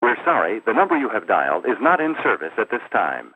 We're sorry, the number you have dialed is not in service at this time.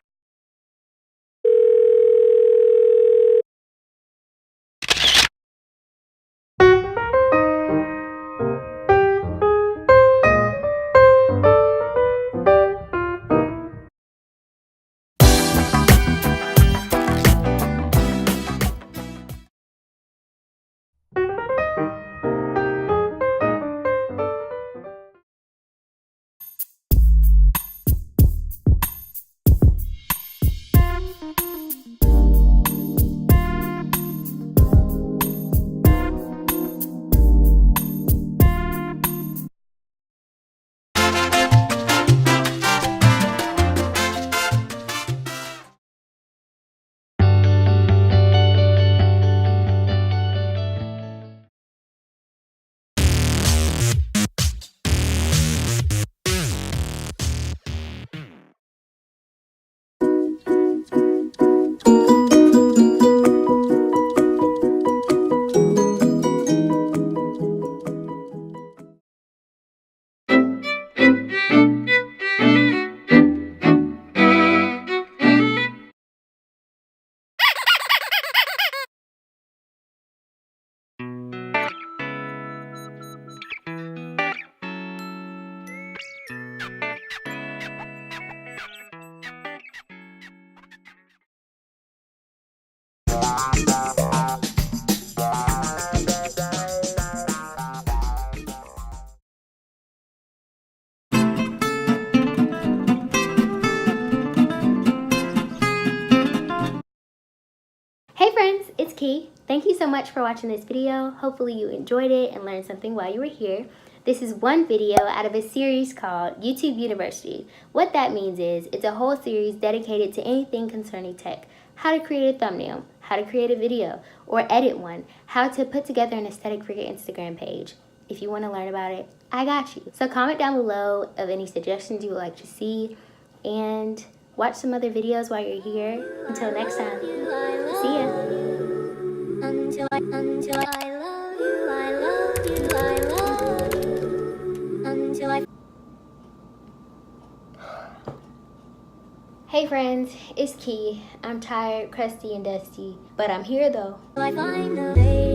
Hey friends, it's Key. Thank you so much for watching this video. Hopefully you enjoyed it and learned something while you were here. This is one video out of a series called YouTube University. What that means is it's a whole series dedicated to anything concerning tech. How to create a thumbnail, how to create a video or edit one, how to put together an aesthetic for your Instagram page. If you want to learn about it, I got you. So comment down below of any suggestions you would like to see, and watch some other videos while you're here. Until next time, see ya. Until I love you, I love you, I love you. Until I... Hey friends, it's Key. I'm tired, crusty, and dusty, but I'm here though. I find a day.